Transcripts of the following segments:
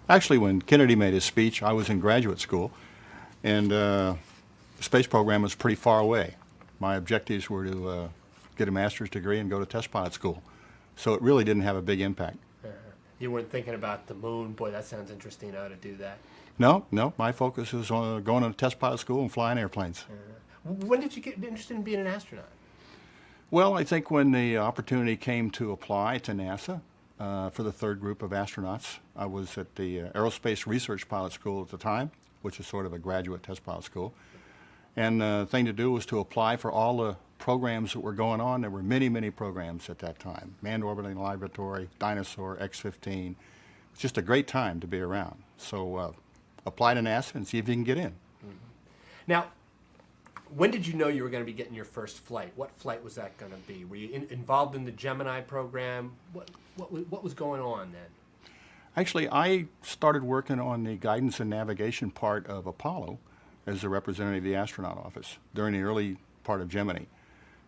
Actually, when Kennedy made his speech, I was in graduate school, and the space program was pretty far away. My objectives were to get a master's degree and go to test pilot school. So it really didn't have a big impact. You weren't thinking about the moon? Boy, that sounds interesting, how to do that. No, my focus was on going to test pilot school and flying airplanes. When did you get interested in being an astronaut? Well, I think when the opportunity came to apply to NASA for the third group of astronauts, I was at the Aerospace Research Pilot School at the time, which is sort of a graduate test pilot school. And the thing to do was to apply for all the programs that were going on. There were many, many programs at that time. Manned Orbiting Laboratory, Dinosaur, X-15. It's just a great time to be around. So apply to NASA and see if you can get in. Now, when did you know you were going to be getting your first flight? What flight was that going to be? Were you involved in the Gemini program? What was going on then? Actually, I started working on the guidance and navigation part of Apollo as the representative of the astronaut office during the early part of Gemini.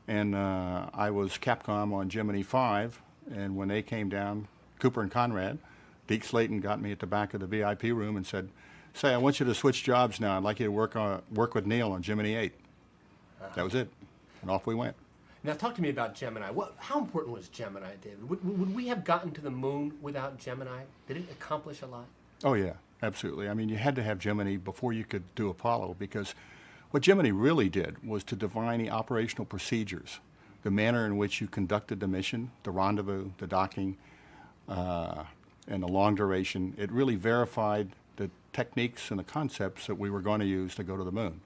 And I was Capcom on Gemini 5, and when they came down, Cooper and Conrad, Deke Slayton got me at the back of the VIP room and said, "Say, I want you to switch jobs now. I'd like you to work with Neil on Gemini 8. That was it, and off we went. Now talk to me about Gemini. How important was Gemini, David? Would we have gotten to the moon without Gemini? Did it accomplish a lot? Oh yeah, absolutely. I mean, you had to have Gemini before you could do Apollo, because what Gemini really did was to define the operational procedures, the manner in which you conducted the mission, the rendezvous, the docking, and the long duration. It really verified the techniques and the concepts that we were going to use to go to the moon.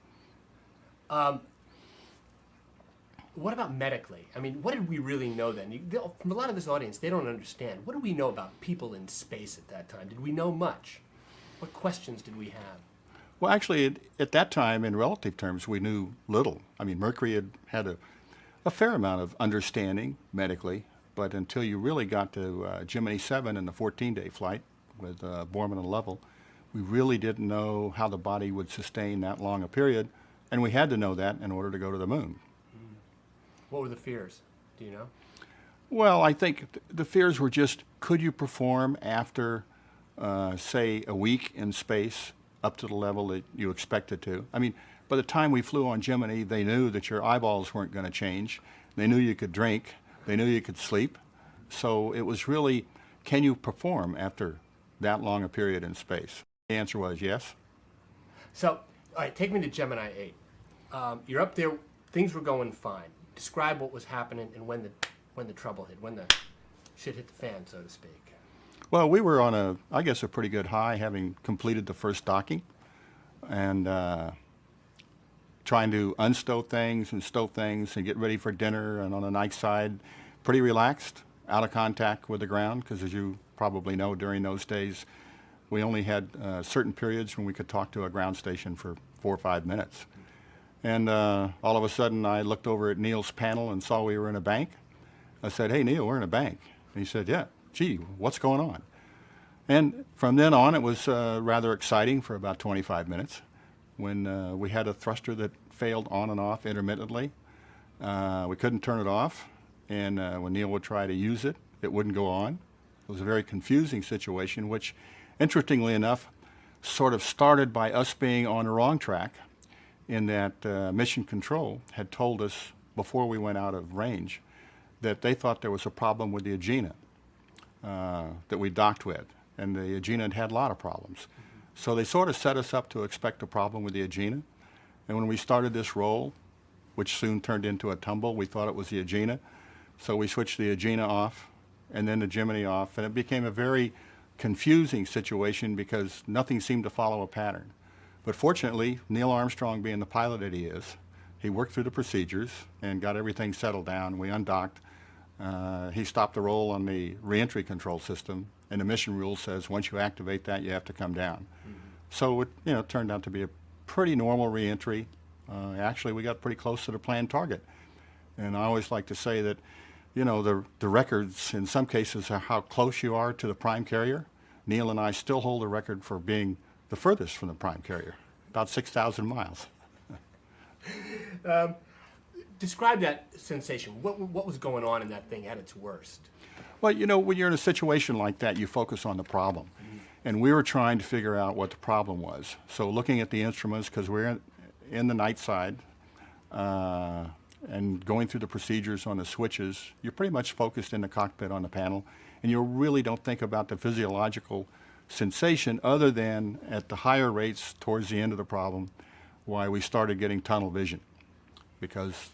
What about medically? I mean, what did we really know then? From a lot of this audience, they don't understand. What did we know about people in space at that time? Did we know much? What questions did we have? Well, actually, at that time, in relative terms, we knew little. I mean, Mercury had a fair amount of understanding medically, but until you really got to Gemini 7 and the 14-day flight with Borman and Lovell, we really didn't know how the body would sustain that long a period, and we had to know that in order to go to the moon. What were the fears? Do you know? Well, I think the fears were just, could you perform after, say, a week in space up to the level that you expected to? I mean, by the time we flew on Gemini, they knew that your eyeballs weren't going to change. They knew you could drink. They knew you could sleep. So it was really, can you perform after that long a period in space? The answer was yes. So, all right, take me to Gemini 8. You're up there. Things were going fine. Describe what was happening and when the trouble hit, when the shit hit the fan, so to speak. Well, we were on I guess a pretty good high, having completed the first docking and trying to unstow things and stow things and get ready for dinner, and on the night side, pretty relaxed, out of contact with the ground, because as you probably know, during those days, we only had certain periods when we could talk to a ground station for 4 or 5 minutes. And all of a sudden, I looked over at Neil's panel and saw we were in a bank. I said, "Hey, Neil, we're in a bank." And he said, "Yeah, gee, what's going on?" And from then on, it was rather exciting for about 25 minutes when we had a thruster that failed on and off intermittently. We couldn't turn it off, and when Neil would try to use it, it wouldn't go on. It was a very confusing situation, which, interestingly enough, sort of started by us being on the wrong track, in that Mission Control had told us before we went out of range that they thought there was a problem with the Agena that we docked with, and the Agena had a lot of problems. So they sort of set us up to expect a problem with the Agena, and when we started this roll, which soon turned into a tumble, we thought it was the Agena, so we switched the Agena off and then the Gemini off, and it became a very confusing situation because nothing seemed to follow a pattern. But fortunately, Neil Armstrong, being the pilot that he is, he worked through the procedures and got everything settled down. We undocked. He stopped the roll on the reentry control system, and the mission rule says once you activate that, you have to come down. So it turned out to be a pretty normal reentry. Actually, we got pretty close to the planned target. And I always like to say that, the records in some cases are how close you are to the prime carrier. Neil and I still hold the record for being the furthest from the prime carrier, about 6,000 miles. Describe that sensation. What was going on in that thing at its worst? Well, when you're in a situation like that, you focus on the problem. And we were trying to figure out what the problem was. So looking at the instruments, because we're in the night side, and going through the procedures on the switches, you're pretty much focused in the cockpit on the panel, and you really don't think about the physiological sensation other than at the higher rates towards the end of the problem, why we started getting tunnel vision, because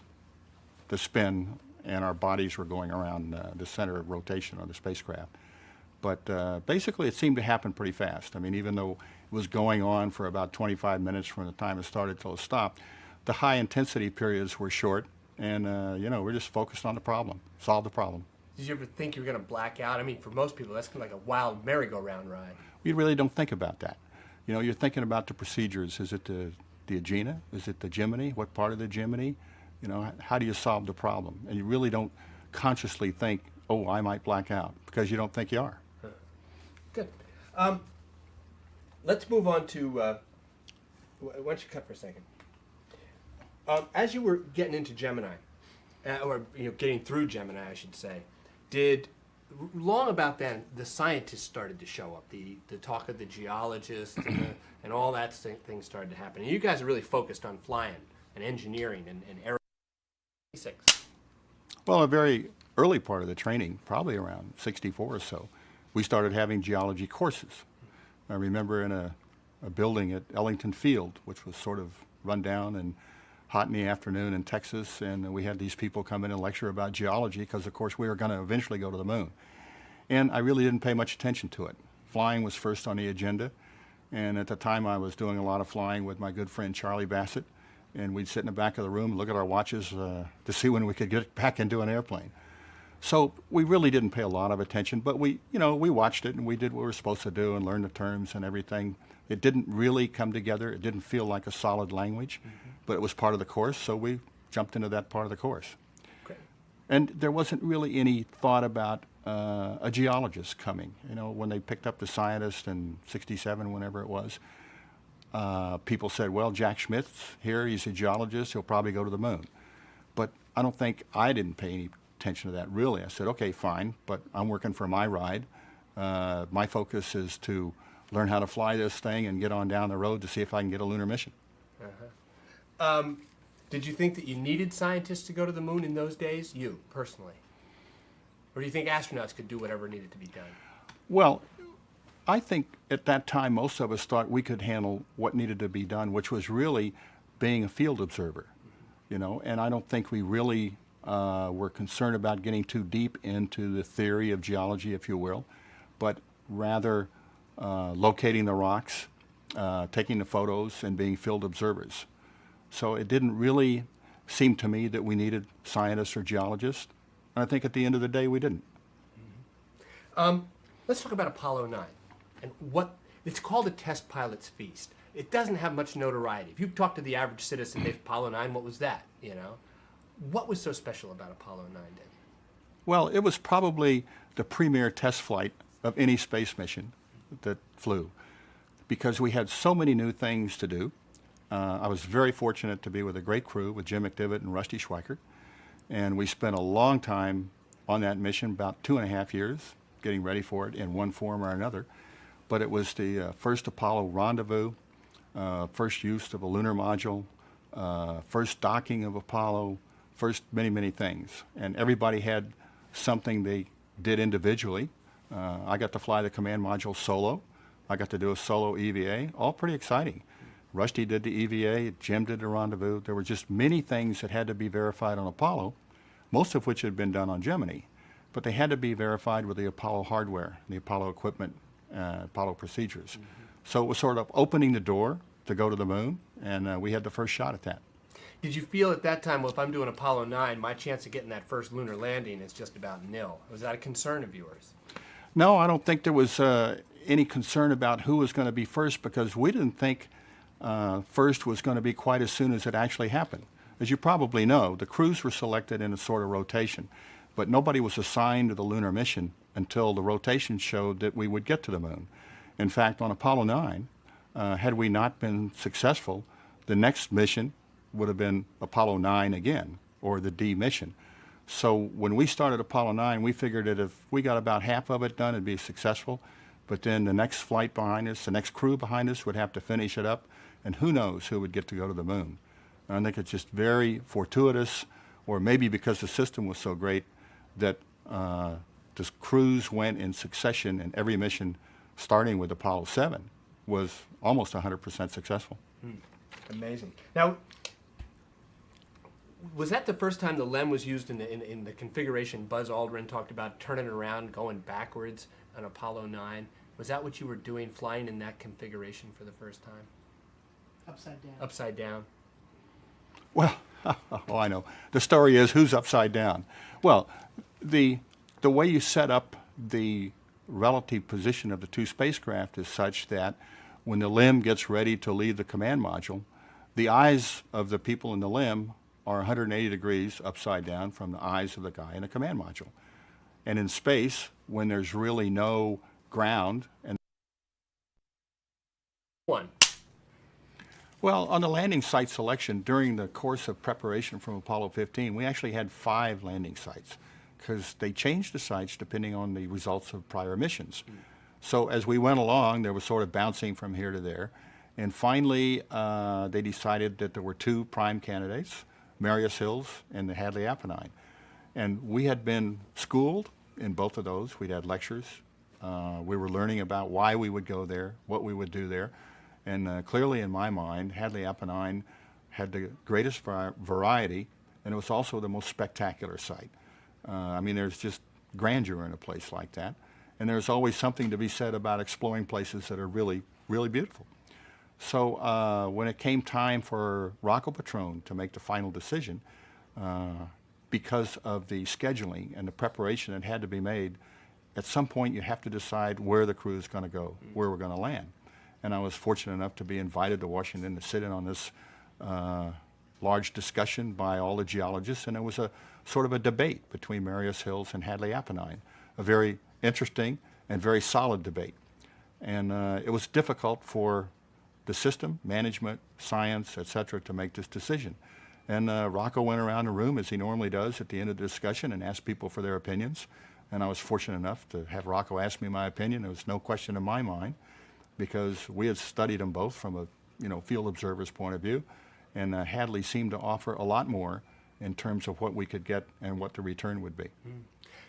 the spin and our bodies were going around the center of rotation of the spacecraft. But basically it seemed to happen pretty fast. I mean, even though it was going on for about 25 minutes from the time it started till it stopped, the high intensity periods were short, and we're just focused on the problem, solve the problem. Did you ever think you were going to black out? I mean, for most people, that's kind of like a wild merry-go-round ride. You really don't think about that. You know, you're thinking about the procedures. Is it the Agena? Is it the Gemini? What part of the Gemini? You know, how do you solve the problem? And you really don't consciously think, oh, I might black out, because you don't think you are. Good. Let's move on to, why don't you cut for a second? As you were getting into Gemini, or getting through Gemini, I should say, long about then, the scientists started to show up, the talk of the geologists and all that thing started to happen. And you guys are really focused on flying and engineering and aeronautics. Well, a very early part of the training, probably around 64 or so, we started having geology courses. I remember in a building at Ellington Field, which was sort of run down and hot in the afternoon in Texas, and we had these people come in and lecture about geology because, of course, we were going to eventually go to the moon. And I really didn't pay much attention to it. Flying was first on the agenda, and at the time I was doing a lot of flying with my good friend Charlie Bassett, and we'd sit in the back of the room and look at our watches to see when we could get back into an airplane. So we really didn't pay a lot of attention, but we watched it and we did what we were supposed to do and learned the terms and everything. It didn't really come together. It didn't feel like a solid language, but it was part of the course, so we jumped into that part of the course. Great. And there wasn't really any thought about a geologist coming. You know, when they picked up the scientist in '67, whenever it was, people said, well, Jack Schmidt's here, he's a geologist, he'll probably go to the moon. But I didn't pay any attention to that, really. I said, okay, fine, but I'm working for my ride. My focus is to learn how to fly this thing and get on down the road to see if I can get a lunar mission. Did you think that you needed scientists to go to the moon in those days, you, personally? Or do you think astronauts could do whatever needed to be done? Well, I think at that time most of us thought we could handle what needed to be done, which was really being a field observer, and I don't think we really were concerned about getting too deep into the theory of geology, if you will, but rather locating the rocks, taking the photos, and being field observers. So it didn't really seem to me that we needed scientists or geologists. And I think at the end of the day, we didn't. Let's talk about Apollo 9 and it's called a test pilot's feast. It doesn't have much notoriety. If you talk to the average citizen, Apollo 9, what was that? What was so special about Apollo 9, David? Well, it was probably the premier test flight of any space mission that flew, because we had so many new things to do. I was very fortunate to be with a great crew with Jim McDivitt and Rusty Schweickert, and we spent a long time on that mission, about 2.5 years, getting ready for it in one form or another. But it was the first Apollo rendezvous, first use of a lunar module, first docking of Apollo, first many, many things. And everybody had something they did individually. I got to fly the command module solo. I got to do a solo EVA, all pretty exciting. Rusty did the EVA, Jim did the rendezvous. There were just many things that had to be verified on Apollo, most of which had been done on Gemini, but they had to be verified with the Apollo hardware, the Apollo equipment, Apollo procedures. So it was sort of opening the door to go to the moon, and we had the first shot at that. Did you feel at that time, well, if I'm doing Apollo 9, my chance of getting that first lunar landing is just about nil? Was that a concern of yours? No, I don't think there was any concern about who was going to be first, because we didn't think first was going to be quite as soon as it actually happened. As you probably know, the crews were selected in a sort of rotation, but nobody was assigned to the lunar mission until the rotation showed that we would get to the moon. In fact, on Apollo 9, had we not been successful, the next mission would have been Apollo 9 again, or the D mission. So when we started Apollo 9, we figured that if we got about half of it done, it'd be successful. But then the next flight behind us, the next crew behind us would have to finish it up, and who knows who would get to go to the moon. And I think it's just very fortuitous, or maybe because the system was so great, that the crews went in succession, and every mission, starting with Apollo 7, was almost 100% successful. Amazing. Now, was that the first time the LEM was used in the configuration Buzz Aldrin talked about, turning around, going backwards on Apollo 9? Was that what you were doing, flying in that configuration for the first time? Upside down. Upside down. Well, oh, I know. The story is, who's upside down? Well, the way you set up the relative position of the two spacecraft is such that when the LEM gets ready to leave the command module, the eyes of the people in the LEM are 180 degrees upside down from the eyes of the guy in the command module. And in space, when there's really no ground, and One. well, on the landing site selection, during the course of preparation from Apollo 15, we actually had 5 landing sites because they changed the sites depending on the results of prior missions. So as we went along, there was sort of bouncing from here to there. And finally, they decided that there were 2 prime candidates, Marius Hills and the Hadley Apennine. And we had been schooled in both of those. We'd had lectures. We were learning about why we would go there, what we would do there. And clearly in my mind, Hadley Apennine had the greatest variety, and it was also the most spectacular site. I mean, there's just grandeur in a place like that. And there's always something to be said about exploring places that are really, really beautiful. So when it came time for Rocco Petrone to make the final decision, because of the scheduling and the preparation that had to be made, at some point you have to decide where the crew is going to go, where we're going to land. And I was fortunate enough to be invited to Washington to sit in on this large discussion by all the geologists, and it was a sort of a debate between Marius Hills and Hadley Apennine, a very interesting and very solid debate. And it was difficult for the system, management, science, et cetera, to make this decision. And Rocco went around the room, as he normally does, at the end of the discussion and asked people for their opinions. And I was fortunate enough to have Rocco ask me my opinion. There was no question in my mind, because we had studied them both from a field observer's point of view. And Hadley seemed to offer a lot more in terms of what we could get and what the return would be.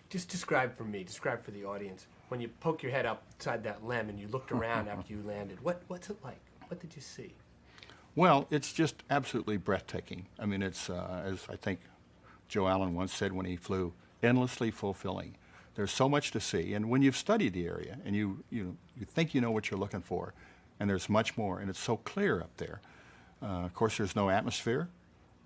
Just describe for me, describe for the audience, when you poke your head outside that LEM and you looked around after you landed, what's it like? What did you see? Well, it's just absolutely breathtaking. I mean, it's, as I think Joe Allen once said when he flew, endlessly fulfilling. There's so much to see, and when you've studied the area and you think you know what you're looking for, and there's much more, and it's so clear up there. Of course, there's no atmosphere,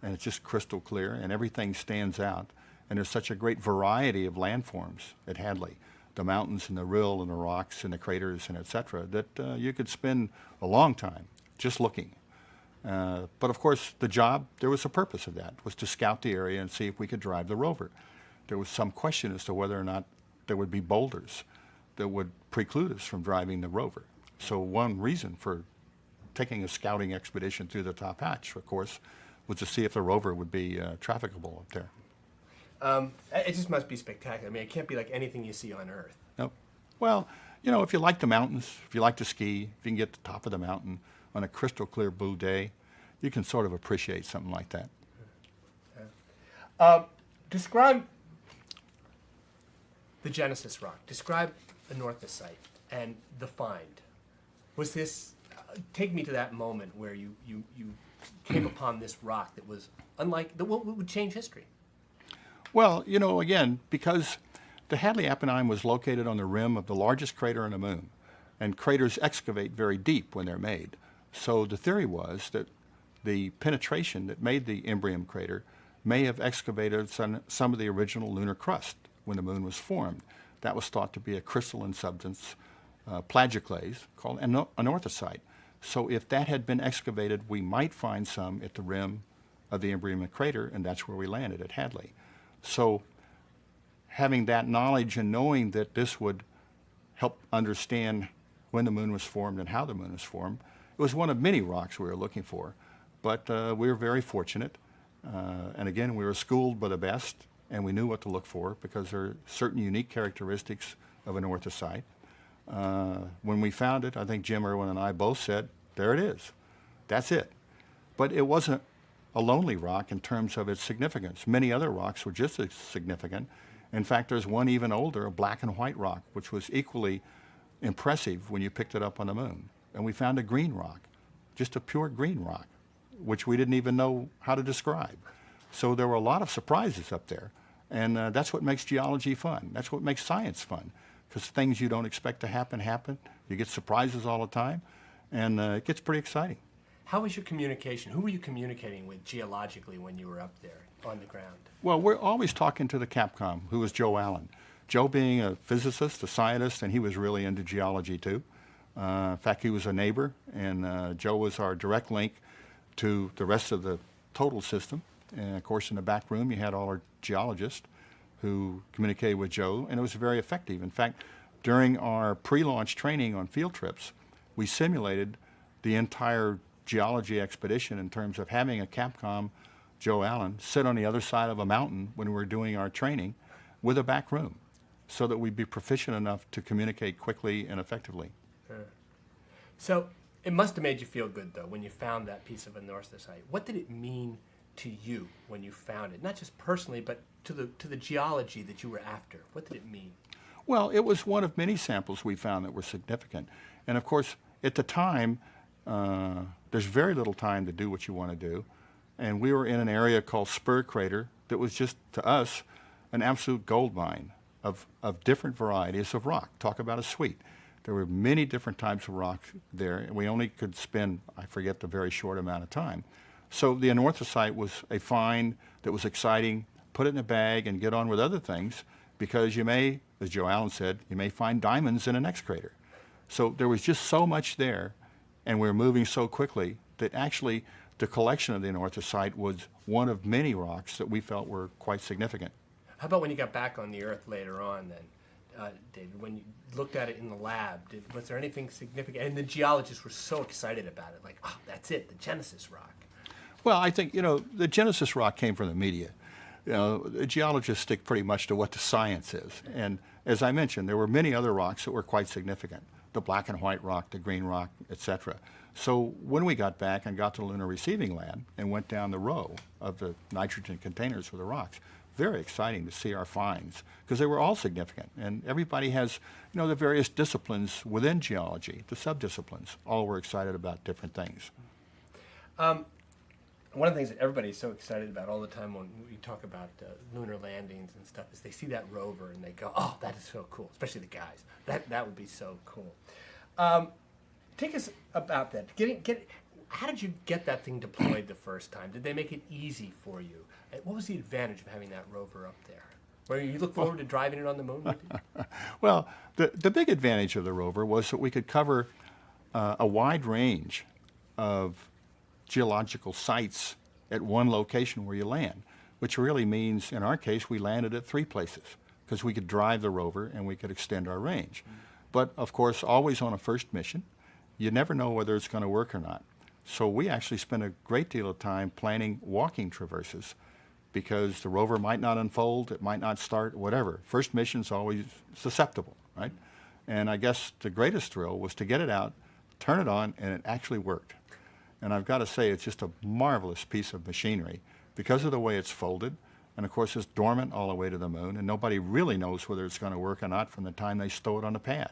and it's just crystal clear, and everything stands out. And there's such a great variety of landforms at Hadley, the mountains and the rill and the rocks and the craters and et cetera, that you could spend a long time just looking. But of course, the job, there was a purpose of that, was to scout the area and see if we could drive the rover. There was some question as to whether or not there would be boulders that would preclude us from driving the rover. So one reason for taking a scouting expedition through the top hatch, of course, was to see if the rover would be trafficable up there. It just must be spectacular. I mean, it can't be like anything you see on Earth. Nope. Well, if you like the mountains, if you like to ski, if you can get to the top of the mountain on a crystal clear blue day, you can sort of appreciate something like that. Describe the Genesis rock. Describe the anorthosite and the find. Was this, take me to that moment where you came upon this rock that was unlike, what would change history? Well, again, because the Hadley Apennine was located on the rim of the largest crater on the moon, and craters excavate very deep when they're made. So the theory was that the penetration that made the Imbrium crater may have excavated some of the original lunar crust when the moon was formed. That was thought to be a crystalline substance, plagioclase, called anorthosite. So if that had been excavated, we might find some at the rim of the Imbrium crater, and that's where we landed at Hadley. So having that knowledge and knowing that this would help understand when the moon was formed and how the moon was formed, it was one of many rocks we were looking for. But we were very fortunate. And again, we were schooled by the best, and we knew what to look for because there are certain unique characteristics of anorthosite. When we found it, I think Jim Irwin and I both said, there it is. That's it. But it wasn't a lonely rock in terms of its significance. Many other rocks were just as significant. In fact, there's one even older, a black and white rock, which was equally impressive when you picked it up on the moon. And we found a green rock, just a pure green rock, which we didn't even know how to describe. So there were a lot of surprises up there. And that's what makes geology fun. That's what makes science fun, because things you don't expect to happen, happen. You get surprises all the time, and it gets pretty exciting. How was your communication? Who were you communicating with geologically when you were up there on the ground? Well, we're always talking to the Capcom, who was Joe Allen. Joe being a physicist, a scientist, and he was really into geology too. In fact, he was a neighbor, and Joe was our direct link to the rest of the total system. And of course, in the back room, you had all our geologists who communicated with Joe, and it was very effective. In fact, during our pre-launch training on field trips, we simulated the entire geology expedition in terms of having a Capcom, Joe Allen, sit on the other side of a mountain when we were doing our training with a back room, so that we'd be proficient enough to communicate quickly and effectively. So it must have made you feel good, though, when you found that piece of anorthosite. What did it mean to you when you found it? Not just personally, but to the geology that you were after. What did it mean? Well, it was one of many samples we found that were significant. And of course, at the time, there's very little time to do what you want to do. And we were in an area called Spur Crater that was just, to us, an absolute gold mine of different varieties of rock. Talk about a suite. There were many different types of rock there, and we only could spend, I forget, the very short amount of time. So the anorthosite was a find that was exciting. Put it in a bag and get on with other things, because you may, as Joe Allen said, you may find diamonds in the next crater. So there was just so much there, and we were moving so quickly that actually the collection of the anorthosite was one of many rocks that we felt were quite significant. How about when you got back on the Earth later on then, David, when you looked at it in the lab, was there anything significant? And the geologists were so excited about it, like, oh, that's it, the Genesis rock. Well, I think, the Genesis rock came from the media. The geologists stick pretty much to what the science is. And as I mentioned, there were many other rocks that were quite significant. The black and white rock, the green rock, etc. So when we got back and got to the Lunar Receiving Lab and went down the row of the nitrogen containers for the rocks, very exciting to see our finds, because they were all significant. And everybody has, the various disciplines within geology, the subdisciplines, all were excited about different things. One of the things that everybody's so excited about all the time when we talk about lunar landings and stuff is they see that rover and they go, oh, that is so cool, especially the guys. That would be so cool. Take us about that. How did you get that thing deployed the first time? Did they make it easy for you? What was the advantage of having that rover up there? Where you look forward to driving it on the moon? Well, the big advantage of the rover was that we could cover a wide range of geological sites at one location where you land, which really means, in our case, we landed at 3 places, because we could drive the rover and we could extend our range. But, of course, always on a first mission, you never know whether it's going to work or not. So we actually spent a great deal of time planning walking traverses, because the rover might not unfold, it might not start, whatever. First mission's always susceptible, right? And I guess the greatest thrill was to get it out, turn it on, and it actually worked. And I've got to say, it's just a marvelous piece of machinery because of the way it's folded. And of course, it's dormant all the way to the moon, and nobody really knows whether it's going to work or not from the time they stow it on the pad.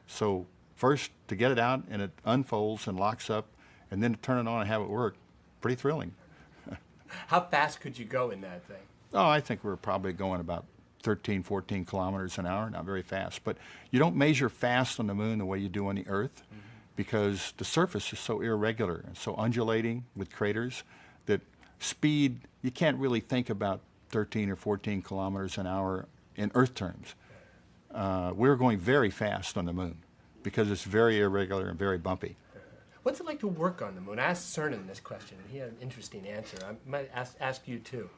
So first, to get it out and it unfolds and locks up, and then to turn it on and have it work, pretty thrilling. How fast could you go in that thing? Oh, I think we're probably going about 13, 14 kilometers an hour, not very fast. But you don't measure fast on the moon the way you do on the Earth, because the surface is so irregular and so undulating with craters that speed, you can't really think about 13 or 14 kilometers an hour in Earth terms. We're going very fast on the moon because it's very irregular and very bumpy. What's it like to work on the moon? I asked Cernan this question, and he had an interesting answer. I might ask you too.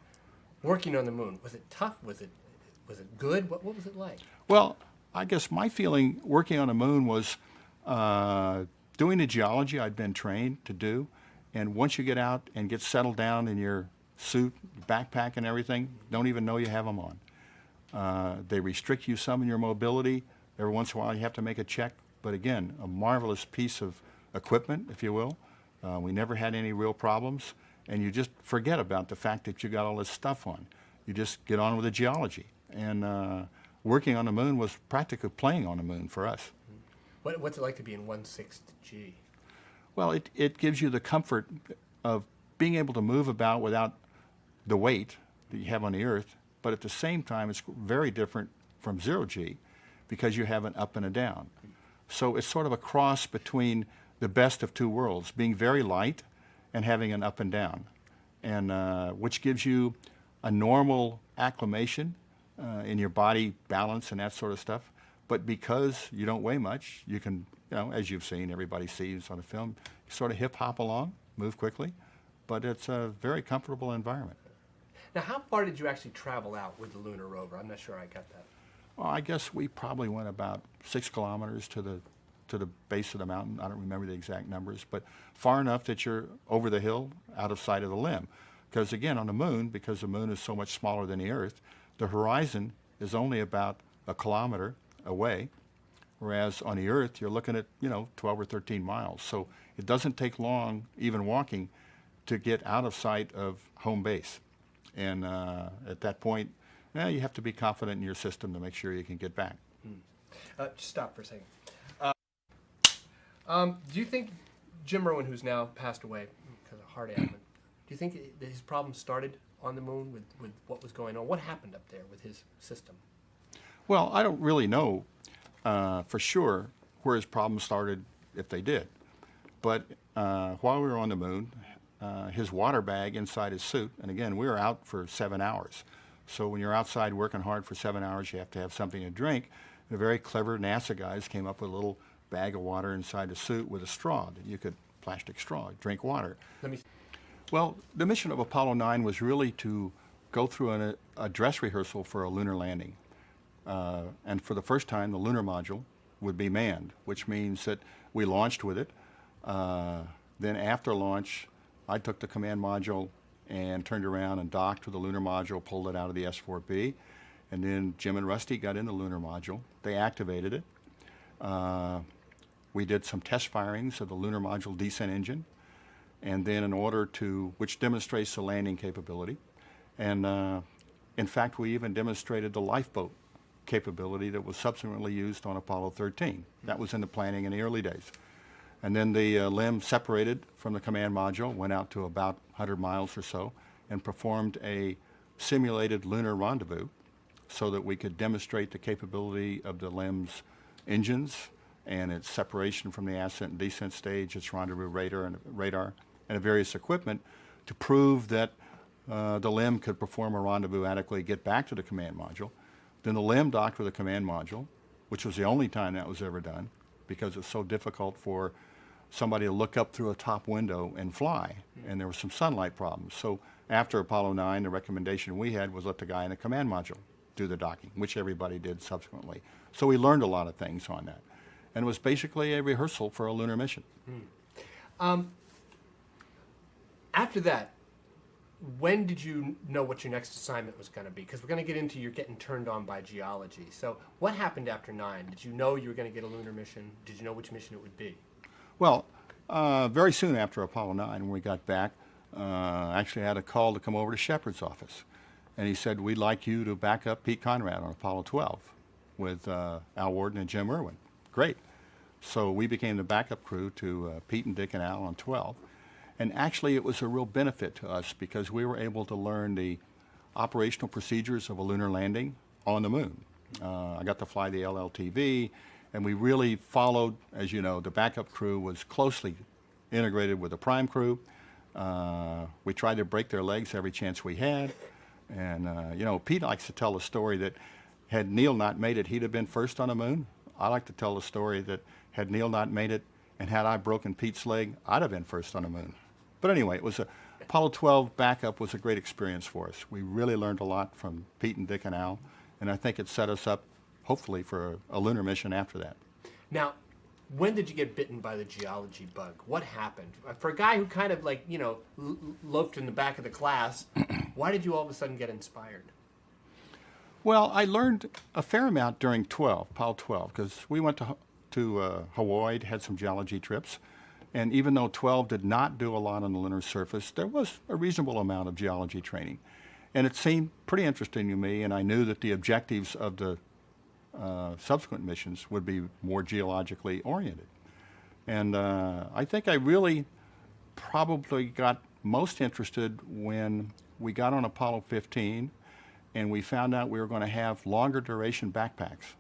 Working on the moon, was it tough? Was it good? What was it like? Well, I guess my feeling working on the moon was doing the geology I'd been trained to do, and once you get out and get settled down in your suit, backpack and everything, don't even know you have them on. They restrict you some in your mobility. Every once in a while you have to make a check, but again, a marvelous piece of equipment, if you will. We never had any real problems, and you just forget about the fact that you got all this stuff on. You just get on with the geology. And working on the moon was practically playing on the moon for us. What's it like to be in 1/6 G? Well, it gives you the comfort of being able to move about without the weight that you have on the Earth, but at the same time, it's very different from 0G because you have an up and a down. So it's sort of a cross between the best of two worlds, being very light and having an up and down, and which gives you a normal acclimation in your body balance and that sort of stuff. But because you don't weigh much, you can, as you've seen, everybody sees on the film, you sort of hip hop along, move quickly, but it's a very comfortable environment. Now, how far did you actually travel out with the lunar rover? I'm not sure I got that. Well, I guess we probably went about 6 kilometers to the base of the mountain. I don't remember the exact numbers, but far enough that you're over the hill, out of sight of the limb. Because again, on the moon, because the moon is so much smaller than the Earth, the horizon is only about a kilometer away, whereas on the Earth, you're looking at, 12 or 13 miles. So it doesn't take long, even walking, to get out of sight of home base. And at that point, you have to be confident in your system to make sure you can get back. Just stop for a second. Do you think Jim Irwin, who's now passed away because of heart ailment, do you think that his problem started on the moon with what was going on? What happened up there with his system? Well, I don't really know for sure where his problems started, if they did. But while we were on the moon, his water bag inside his suit, and again, we were out for 7 hours. So when you're outside working hard for 7 hours, you have to have something to drink. The very clever NASA guys came up with a little bag of water inside the suit with a straw that you could, plastic straw, drink water. Well, the mission of Apollo 9 was really to go through a dress rehearsal for a lunar landing. And for the first time, the lunar module would be manned, which means that we launched with it. Then after launch, I took the command module and turned around and docked with the lunar module, pulled it out of the S4B. And then Jim and Rusty got in the lunar module. They activated it. We did some test firings of the lunar module descent engine, and then which demonstrates the landing capability. And in fact, we even demonstrated the lifeboat capability that was subsequently used on Apollo 13. That was in the planning in the early days. And then the LIM separated from the command module, went out to about 100 miles or so, and performed a simulated lunar rendezvous so that we could demonstrate the capability of the LIM's engines and its separation from the ascent and descent stage, its rendezvous radar, and the various equipment to prove that the LIM could perform a rendezvous adequately, get back to the command module. Then the LIM docked with the command module, which was the only time that was ever done because it's so difficult for somebody to look up through a top window and fly, and there were some sunlight problems. So after Apollo 9, the recommendation we had was let the guy in the command module do the docking, which everybody did subsequently. So we learned a lot of things on that. And it was basically a rehearsal for a lunar mission. After that, when did you know what your next assignment was going to be? Because we're going to get into you're getting turned on by geology. So what happened after 9? Did you know you were going to get a lunar mission? Did you know which mission it would be? Well, very soon after Apollo 9, when we got back, actually I had a call to come over to Shepard's office. And he said, we'd like you to back up Pete Conrad on Apollo 12 with Al Worden and Jim Irwin. Great. So we became the backup crew to Pete and Dick and Al on 12. And actually it was a real benefit to us because we were able to learn the operational procedures of a lunar landing on the moon. I got to fly the LLTV, and we really followed, as you know, the backup crew was closely integrated with the prime crew. We tried to break their legs every chance we had. And, Pete likes to tell a story that had Neil not made it, he'd have been first on the moon. I like to tell the story that had Neil not made it, and had I broken Pete's leg, I'd have been first on the moon. But anyway, Apollo 12 backup was a great experience for us. We really learned a lot from Pete and Dick and Al, and I think it set us up, hopefully, for a lunar mission after that. Now, when did you get bitten by the geology bug? What happened? For a guy who kind of loafed in the back of the class, why did you all of a sudden get inspired? Well, I learned a fair amount during Apollo 12, because we went to Hawaii, had some geology trips. And even though 12 did not do a lot on the lunar surface, there was a reasonable amount of geology training. And it seemed pretty interesting to me, and I knew that the objectives of the subsequent missions would be more geologically oriented. And I think I really probably got most interested when we got on Apollo 15 and we found out we were going to have longer duration backpacks,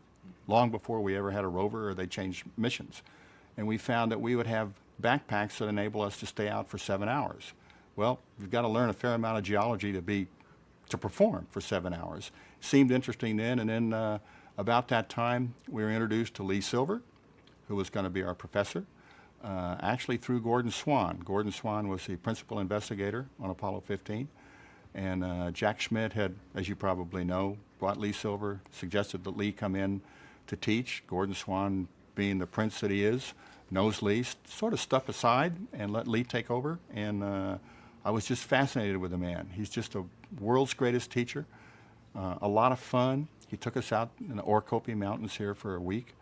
long before we ever had a rover or they changed missions. And we found that we would have backpacks that enable us to stay out for 7 hours. Well, you've got to learn a fair amount of geology to perform for 7 hours. Seemed interesting then, and then about that time we were introduced to Lee Silver, who was going to be our professor, actually through Gordon Swan. Gordon Swan was the principal investigator on Apollo 15, and Jack Schmidt had, as you probably know, brought Lee Silver, suggested that Lee come in to teach. Gordon Swan, being the prince that he is, knows Lee, sort of stepped aside and let Lee take over, and I was just fascinated with the man. He's just a world's greatest teacher, a lot of fun. He took us out in the Orkopi Mountains here for a week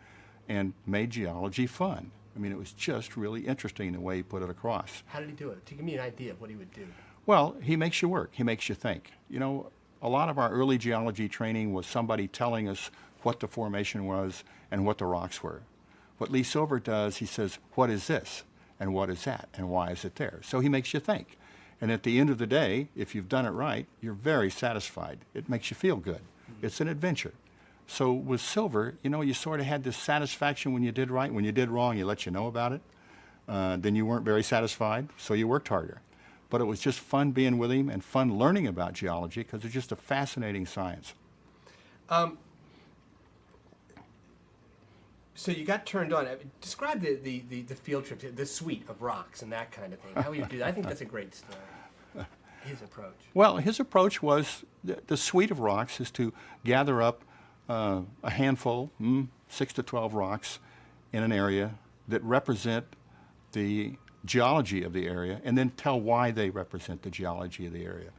and made geology fun. I mean, it was just really interesting the way he put it across. How did he do it? To give me an idea of what he would do. Well, he makes you work. He makes you think. You know, a lot of our early geology training was somebody telling us what the formation was and what the rocks were. What Lee Silver does, he says, what is this? And what is that? And why is it there? So he makes you think. And at the end of the day, if you've done it right, you're very satisfied. It makes you feel good. It's an adventure. So with Silver, you know, you sort of had this satisfaction when you did right. When you did wrong, he let you know about it. Then you weren't very satisfied, so you worked harder. But it was just fun being with him and fun learning about geology, because it's just a fascinating science. So you got turned on. Describe the field trip, the suite of rocks and that kind of thing. How you do that? I think that's a great story. His approach. Well, his approach was the suite of rocks is to gather up a handful, 6 to 12 rocks in an area that represent the geology of the area, and then tell why they represent the geology of the area.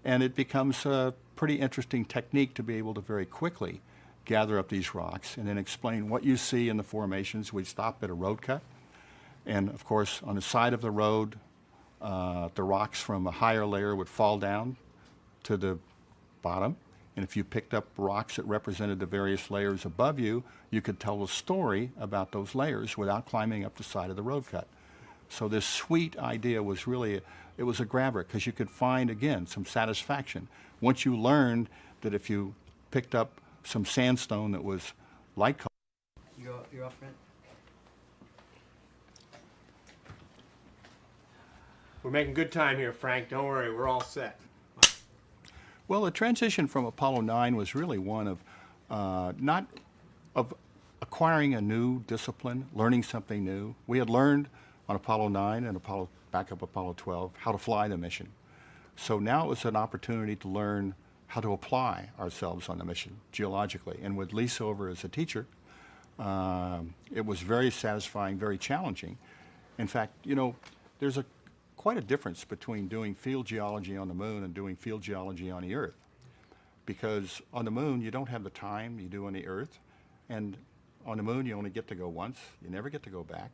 And it becomes a pretty interesting technique to be able to very quickly gather up these rocks and then explain what you see in the formations. We'd stop at a road cut, and of course on the side of the road, the rocks from a higher layer would fall down to the bottom, and if you picked up rocks that represented the various layers above you, you could tell a story about those layers without climbing up the side of the road cut. So this sweet idea was really, it was a grabber, because you could find, again, some satisfaction. Once you learned that if you picked up some sandstone that was light colored. You're up front. We're making good time here, Frank. Don't worry, we're all set. Well, the transition from Apollo 9 was really one of not of acquiring a new discipline, learning something new. We had learned on Apollo 9 and backup Apollo 12 how to fly the mission. So now it was an opportunity to learn how to apply ourselves on the mission geologically. And with Lee Silver as a teacher, it was very satisfying, very challenging. In fact, you know, there's quite a difference between doing field geology on the moon and doing field geology on the Earth. Because on the moon, you don't have the time you do on the Earth. And on the moon, you only get to go once. You never get to go back.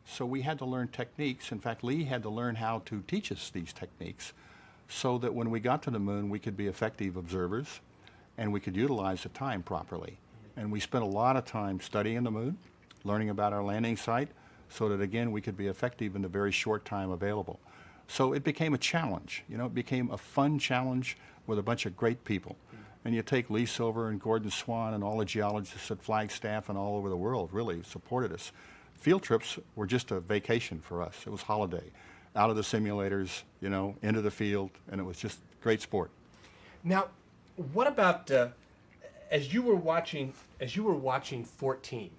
So we had to learn techniques. In fact, Lee had to learn how to teach us these techniques so that when we got to the moon, we could be effective observers and we could utilize the time properly. And we spent a lot of time studying the moon, learning about our landing site, so that again, we could be effective in the very short time available. So it became a challenge. You know, it became a fun challenge with a bunch of great people. And you take Lee Silver and Gordon Swan and all the geologists at Flagstaff and all over the world really supported us. Field trips were just a vacation for us. It was holiday. Out of the simulators, you know, into the field, and it was just great sport. Now, what about as you were watching 14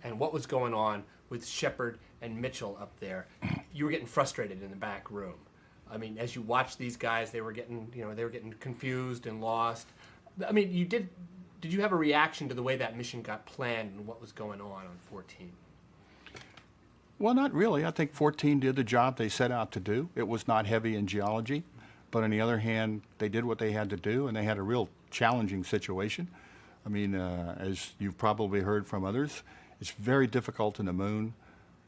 and what was going on with Shepard and Mitchell up there? You were getting frustrated in the back room. I mean, as you watched these guys, they were getting confused and lost. I mean, did you have a reaction to the way that mission got planned and what was going on 14? Well, not really. I think 14 did the job they set out to do. It was not heavy in geology, but on the other hand, they did what they had to do, and they had a real challenging situation. I mean, as you've probably heard from others, it's very difficult in the moon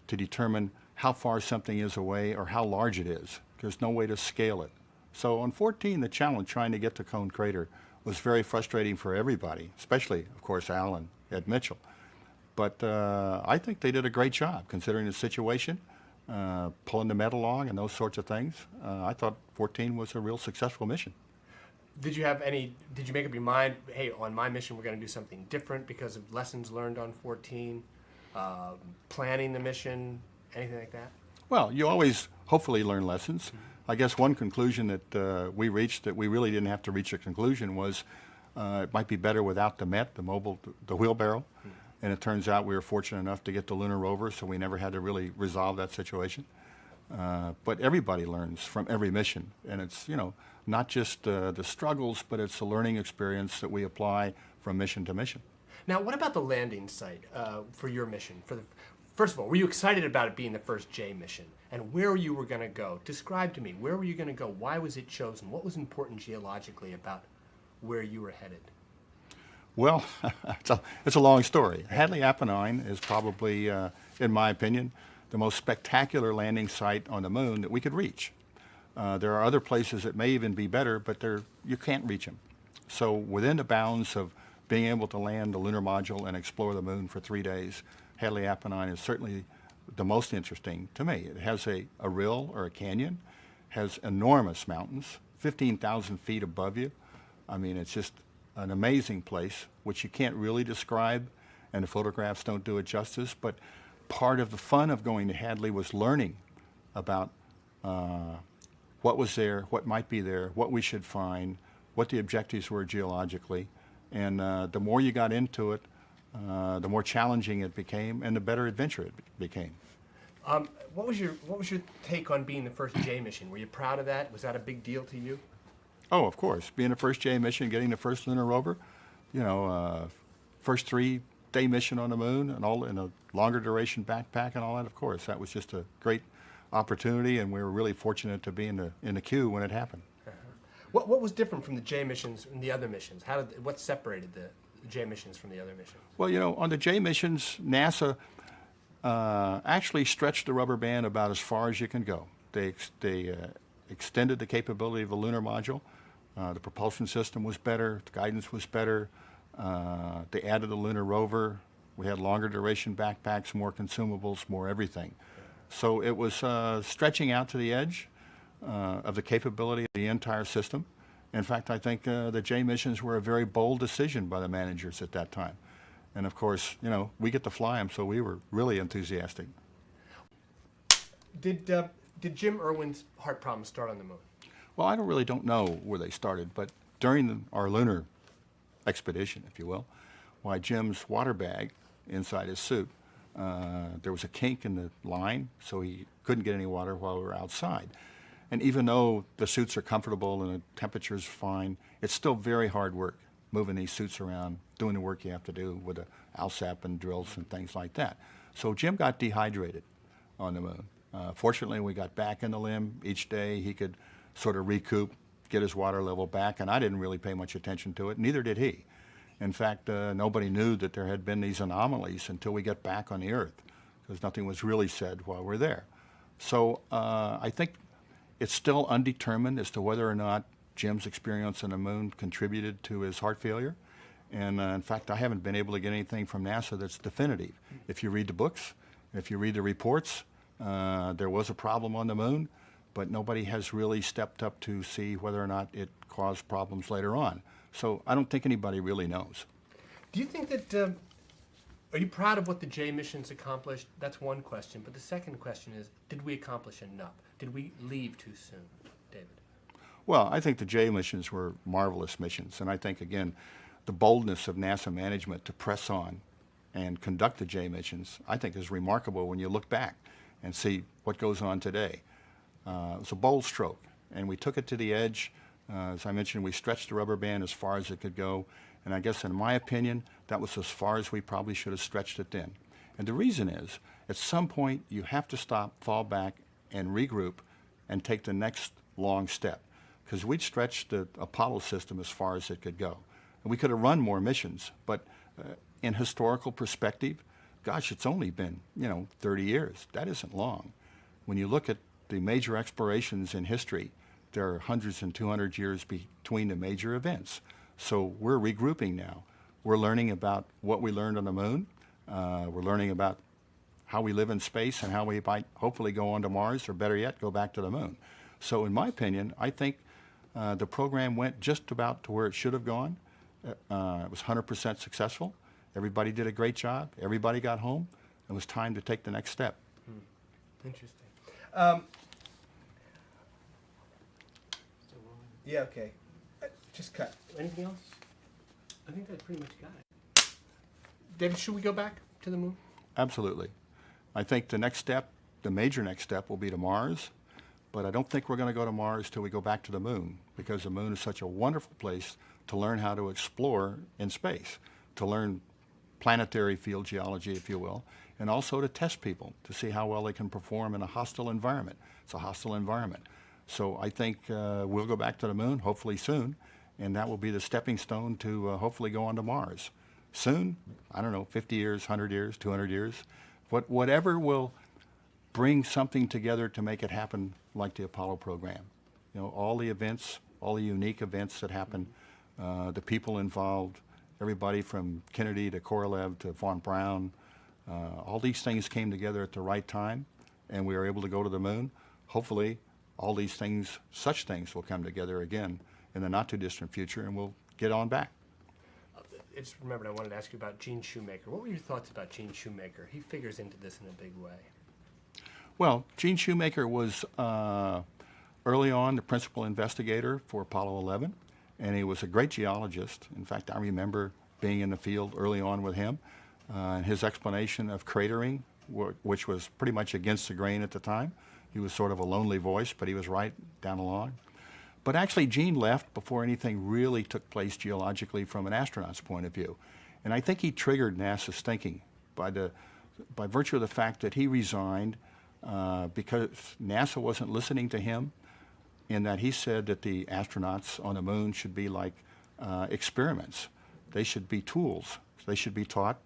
to determine how far something is away or how large it is. There's no way to scale it. So on 14, the challenge trying to get to Cone Crater was very frustrating for everybody, especially, of course, Al and Ed Mitchell. But I think they did a great job considering the situation, pulling the med along and those sorts of things. I thought 14 was a real successful mission. Did you make up your mind, hey, on my mission we're going to do something different because of lessons learned on 14, planning the mission, anything like that? Well, you always hopefully learn lessons. I guess one conclusion that we reached that we really didn't have to reach a conclusion was it might be better without the MET, the wheelbarrow. And it turns out we were fortunate enough to get the Lunar rover, so we never had to really resolve that situation. But everybody learns from every mission, and it's, you know, not just the struggles, but it's a learning experience that we apply from mission to mission. Now, what about the landing site for your mission? First of all, were you excited about it being the first J mission, and where you were going to go? Describe to me, where were you going to go? Why was it chosen? What was important geologically about where you were headed? Well, it's a long story. Hadley Apennine is probably, in my opinion, the most spectacular landing site on the moon that we could reach. There are other places that may even be better, but you can't reach them. So within the bounds of being able to land the lunar module and explore the moon for 3 days, Hadley Apennine is certainly the most interesting to me. It has a rill or a canyon, has enormous mountains, 15,000 feet above you. I mean, it's just an amazing place, which you can't really describe, and the photographs don't do it justice, but part of the fun of going to Hadley was learning about what was there, what might be there, what we should find, what the objectives were geologically, and the more you got into it, the more challenging it became, and the better adventure it became. What was your take on being the first J mission? Were you proud of that? Was that a big deal to you? Oh, of course. Being the first J mission, getting the first lunar rover, you know, first 3-day mission on the moon, and all in a longer duration backpack and all that. Of course, that was just a great opportunity, and we were really fortunate to be in the queue when it happened. What was different from the J missions and the other missions? What separated the J missions from the other missions? Well, you know, on the J missions, NASA actually stretched the rubber band about as far as you can go. They extended the capability of the lunar module. The propulsion system was better. The guidance was better. They added the lunar rover. We had longer duration backpacks, more consumables, more everything. So it was stretching out to the edge of the capability of the entire system. In fact, I think the J missions were a very bold decision by the managers at that time. And of course, you know, we get to fly them, so we were really enthusiastic. Did Jim Irwin's heart problems start on the moon? Well, I don't know where they started, but during our lunar expedition, if you will, why Jim's water bag inside his suit, there was a kink in the line, so he couldn't get any water while we were outside. And even though the suits are comfortable and the temperature's fine, it's still very hard work moving these suits around, doing the work you have to do with the ALSAP and drills and things like that. So Jim got dehydrated on the moon. Fortunately, we got back in the limb each day. He could sort of recoup, get his water level back, and I didn't really pay much attention to it, neither did he. In fact, nobody knew that there had been these anomalies until we got back on the Earth, because nothing was really said while we're there. So I think it's still undetermined as to whether or not Jim's experience on the moon contributed to his heart failure. And in fact, I haven't been able to get anything from NASA that's definitive. If you read the books, if you read the reports, there was a problem on the moon, but nobody has really stepped up to see whether or not it caused problems later on. So I don't think anybody really knows. Do you think that, are you proud of what the J missions accomplished? That's one question. But the second question is, did we accomplish enough? Did we leave too soon, David? Well, I think the J missions were marvelous missions. And I think, again, the boldness of NASA management to press on and conduct the J missions, I think is remarkable when you look back and see what goes on today. It was a bold stroke, and we took it to the edge. As I mentioned, we stretched the rubber band as far as it could go, and I guess in my opinion, that was as far as we probably should have stretched it then. And the reason is, at some point, you have to stop, fall back, and regroup, and take the next long step. Because we'd stretched the Apollo system as far as it could go. And we could have run more missions, but in historical perspective, gosh, it's only been, 30 years. That isn't long. When you look at the major explorations in history, there are hundreds and 200 years between the major events. So we're regrouping now. We're learning about what we learned on the moon. We're learning about how we live in space and how we might hopefully go on to Mars, or better yet, go back to the moon. So in my opinion, I think the program went just about to where it should have gone. It was 100% successful. Everybody did a great job. Everybody got home. It was time to take the next step. Interesting. Yeah, okay. Just cut. Anything else? I think that pretty much got it. David, should we go back to the moon? Absolutely. I think the next step, the major next step, will be to Mars. But I don't think we're going to go to Mars till we go back to the moon, because the moon is such a wonderful place to learn how to explore in space, to learn planetary field geology, if you will, and also to test people to see how well they can perform in a hostile environment. It's a hostile environment. So I think we'll go back to the moon, hopefully soon, and that will be the stepping stone to hopefully go on to Mars. Soon, I don't know, 50 years, 100 years, 200 years, whatever will bring something together to make it happen like the Apollo program. All the events, all the unique events that happen, the people involved, everybody from Kennedy to Korolev to von Braun, all these things came together at the right time, and we were able to go to the moon. Hopefully, all these things, such things, will come together again in the not-too-distant future, and we'll get on back. I just remembered I wanted to ask you about Gene Shoemaker. What were your thoughts about Gene Shoemaker? He figures into this in a big way. Well, Gene Shoemaker was early on the principal investigator for Apollo 11, and he was a great geologist. In fact, I remember being in the field early on with him, and his explanation of cratering, which was pretty much against the grain at the time. He was sort of a lonely voice, but he was right down along. But actually, Gene left before anything really took place geologically from an astronaut's point of view. And I think he triggered NASA's thinking by virtue of the fact that he resigned because NASA wasn't listening to him, in that he said that the astronauts on the moon should be like experiments. They should be tools. They should be taught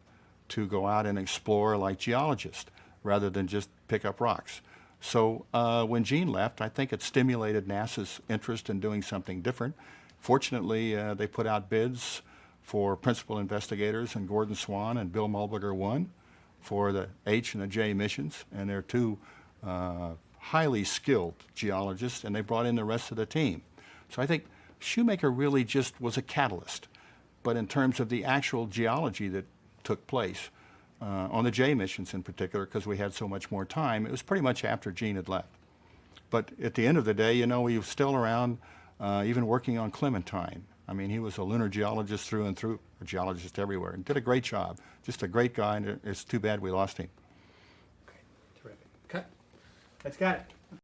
to go out and explore like geologists rather than just pick up rocks. So when Gene left, I think it stimulated NASA's interest in doing something different. Fortunately, they put out bids for principal investigators, and Gordon Swan and Bill Mulberger won for the H and the J missions, and they're two highly skilled geologists, and they brought in the rest of the team. So I think Shoemaker really just was a catalyst. But in terms of the actual geology that took place, on the J missions in particular, because we had so much more time, it was pretty much after Gene had left. But at the end of the day, he was still around, even working on Clementine. I mean, he was a lunar geologist through and through, a geologist everywhere, and did a great job. Just a great guy, and it's too bad we lost him. Okay, terrific. Cut. That's got it.